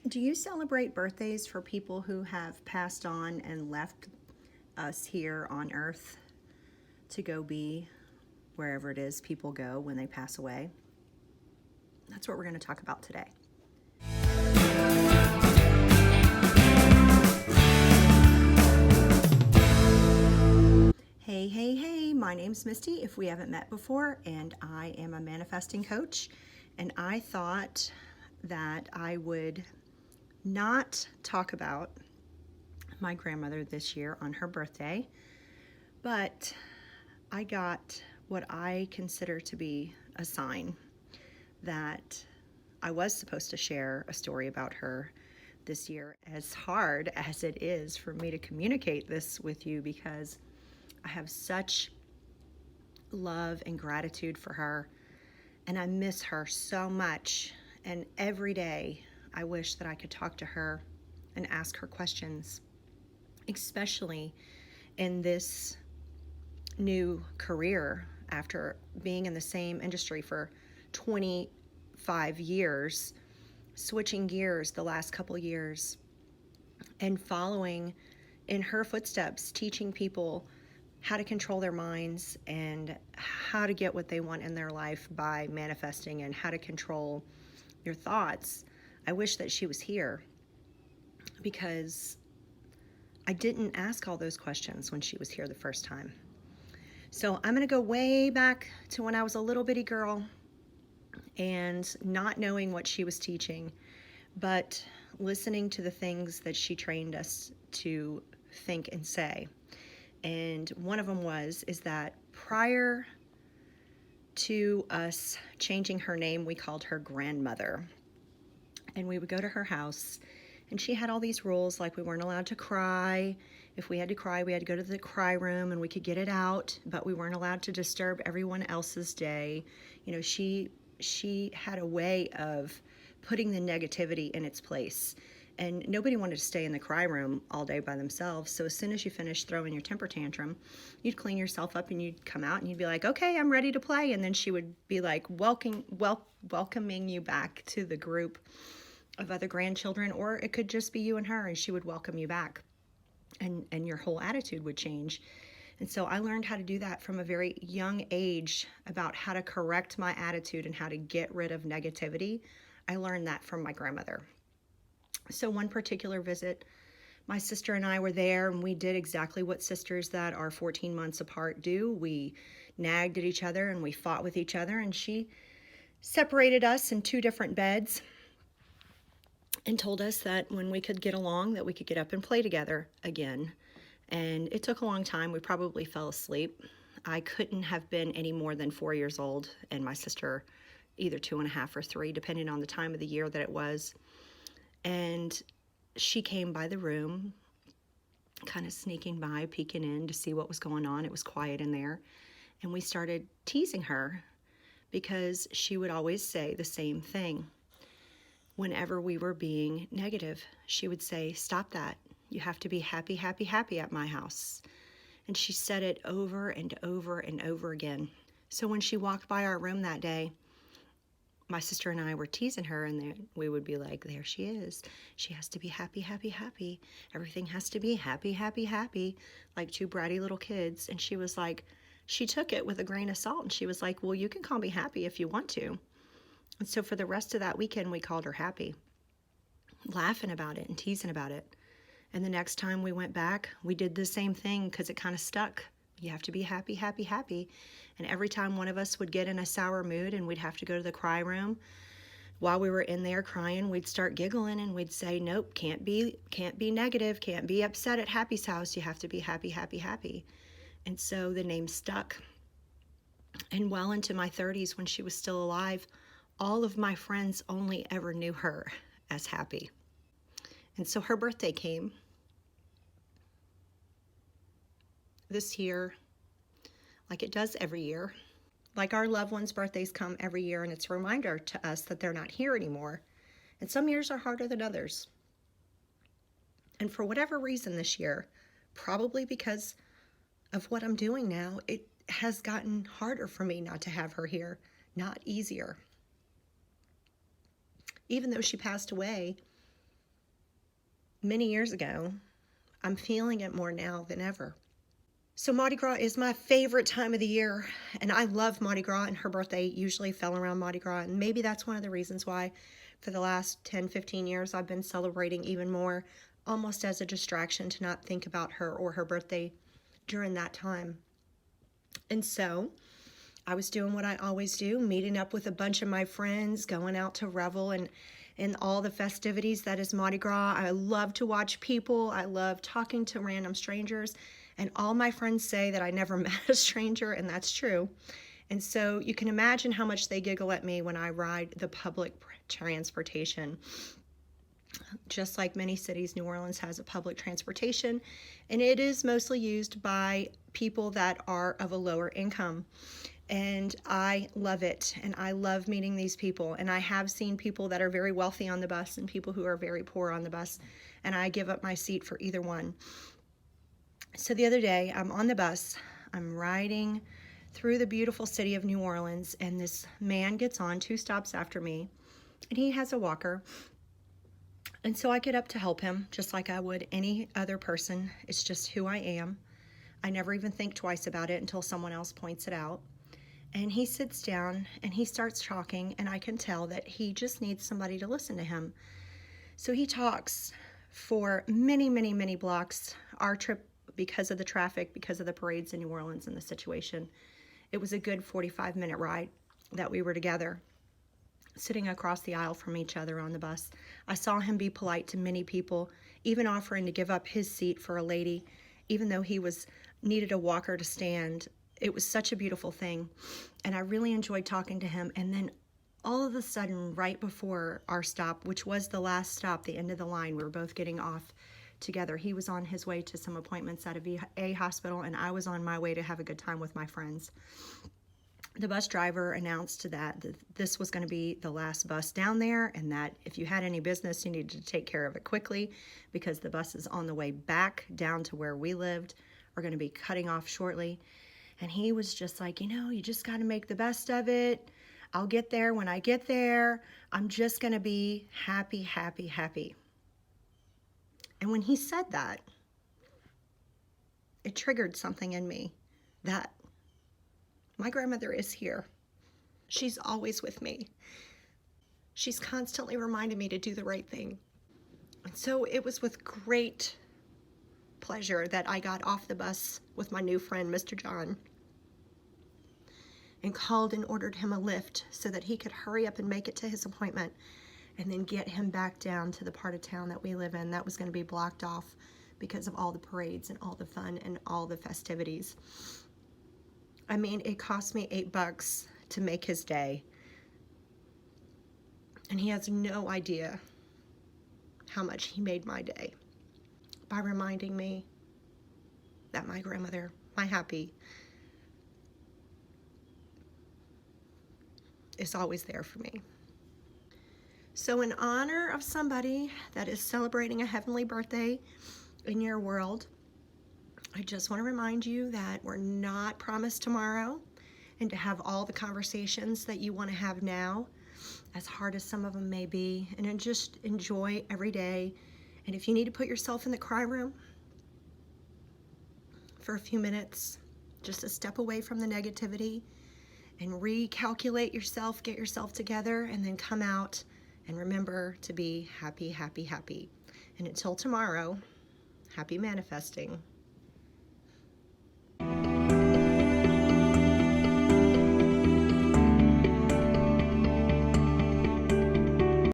Do you celebrate birthdays for people who have passed on and left us here on earth to go be wherever it is people go when they pass away? That's what we're going to talk about today. Hey, my name's Misty, if we haven't met before, and I am a manifesting coach. And I thought that I would not talk about my grandmother this year on her birthday, but I got what I consider to be a sign that I was supposed to share a story about her this year, as hard as it is for me to communicate this with you, because I have such love and gratitude for her, and I miss her so much. And every day I wish that I could talk to her and ask her questions, especially in this new career after being in the same industry for 25 years, switching gears the last couple years and following in her footsteps, teaching people how to control their minds and how to get what they want in their life by manifesting, and how to control your thoughts. I wish that she was here, because I didn't ask all those questions when she was here the first time. So I'm going to go way back to when I was a little bitty girl and not knowing what she was teaching, but listening to the things that she trained us to think and say. And one of them is that prior to us changing her name, we called her grandmother. And we would go to her house, and she had all these rules, like we weren't allowed to cry. If we had to cry, we had to go to the cry room and we could get it out, but we weren't allowed to disturb everyone else's day. You know, she had a way of putting the negativity in its place. And nobody wanted to stay in the cry room all day by themselves. So as soon as you finished throwing your temper tantrum, you'd clean yourself up and you'd come out and you'd be like, okay, I'm ready to play. And then she would be like welcoming you back to the group of other grandchildren, or it could just be you and her, and she would welcome you back, and your whole attitude would change. And so I learned how to do that from a very young age, about how to correct my attitude and how to get rid of negativity. I learned that from my grandmother. So one particular visit, my sister and I were there, and we did exactly what sisters that are 14 months apart do. We nagged at each other and we fought with each other, and she separated us in 2 different beds and told us that when we could get along, that we could get up and play together again. And it took a long time. We probably fell asleep. I couldn't have been any more than 4 years old, and my sister either 2.5 or 3, depending on the time of the year that it was. And she came by the room, kind of sneaking by, peeking in to see what was going on. It was quiet in there. And we started teasing her, because she would always say the same thing. Whenever we were being negative, she would say, stop that. You have to be happy, happy, happy at my house. And she said it over and over and over again. So when she walked by our room that day, my sister and I were teasing her, and we would be like, there she is. She has to be happy, happy, happy. Everything has to be happy, happy, happy, like 2 bratty little kids. And she was like, she took it with a grain of salt, and she was like, well, you can call me happy if you want to. And so for the rest of that weekend, we called her happy, laughing about it and teasing about it. And the next time we went back, we did the same thing, because it kind of stuck. You have to be happy, happy, happy. And every time one of us would get in a sour mood and we'd have to go to the cry room, while we were in there crying, we'd start giggling and we'd say, nope, can't be negative, can't be upset at Happy's house. You have to be happy, happy, happy. And so the name stuck. And well into my 30s, when she was still alive, all of my friends only ever knew her as Happy. And so her birthday came this year, like it does every year. Like our loved ones' birthdays come every year, and it's a reminder to us that they're not here anymore. And some years are harder than others. And for whatever reason this year, probably because of what I'm doing now, it has gotten harder for me not to have her here, not easier. Even though she passed away many years ago, I'm feeling it more now than ever. So Mardi Gras is my favorite time of the year, and I love Mardi Gras, and her birthday usually fell around Mardi Gras, and maybe that's one of the reasons why for the last 10, 15 years I've been celebrating even more, almost as a distraction to not think about her or her birthday during that time. And so I was doing what I always do, meeting up with a bunch of my friends, going out to revel and all the festivities that is Mardi Gras. I love to watch people. I love talking to random strangers. And all my friends say that I never met a stranger, and that's true. And so you can imagine how much they giggle at me when I ride the public transportation. Just like many cities, New Orleans has a public transportation, and it is mostly used by people that are of a lower income. And I love it, and I love meeting these people. And I have seen people that are very wealthy on the bus and people who are very poor on the bus, and I give up my seat for either one. So the other day, I'm on the bus, I'm riding through the beautiful city of New Orleans, and this man gets on 2 stops after me, and he has a walker. And so I get up to help him, just like I would any other person. It's just who I am. I never even think twice about it until someone else points it out. And he sits down and he starts talking, and I can tell that he just needs somebody to listen to him. So he talks for many, many, many blocks. Our trip, because of the traffic, because of the parades in New Orleans and the situation, it was a good 45-minute ride that we were together, sitting across the aisle from each other on the bus. I saw him be polite to many people, even offering to give up his seat for a lady, even though he needed a walker to stand. It was such a beautiful thing, and I really enjoyed talking to him. And then all of a sudden, right before our stop, which was the last stop, the end of the line, we were both getting off together. He was on his way to some appointments at a VA hospital, and I was on my way to have a good time with my friends. The bus driver announced that this was going to be the last bus down there, and that if you had any business, you needed to take care of it quickly, because the buses on the way back down to where we lived are going to be cutting off shortly. And he was just like, you just got to make the best of it. I'll get there when I get there. I'm just going to be happy, happy, happy. And when he said that, it triggered something in me, that my grandmother is here. She's always with me. She's constantly reminding me to do the right thing. And so it was with great pleasure that I got off the bus with my new friend, Mr. John, and called and ordered him a lift so that he could hurry up and make it to his appointment, and then get him back down to the part of town that we live in that was going to be blocked off because of all the parades and all the fun and all the festivities. I mean, it cost me $8 to make his day, and he has no idea how much he made my day by reminding me that my grandmother, my happy, is always there for me. So in honor of somebody that is celebrating a heavenly birthday in your world, I just want to remind you that we're not promised tomorrow, and to have all the conversations that you want to have now, as hard as some of them may be, and just enjoy every day. And if you need to put yourself in the cry room for a few minutes, just to step away from the negativity and recalculate yourself, get yourself together, and then come out and remember to be happy, happy, happy. And until tomorrow, happy manifesting.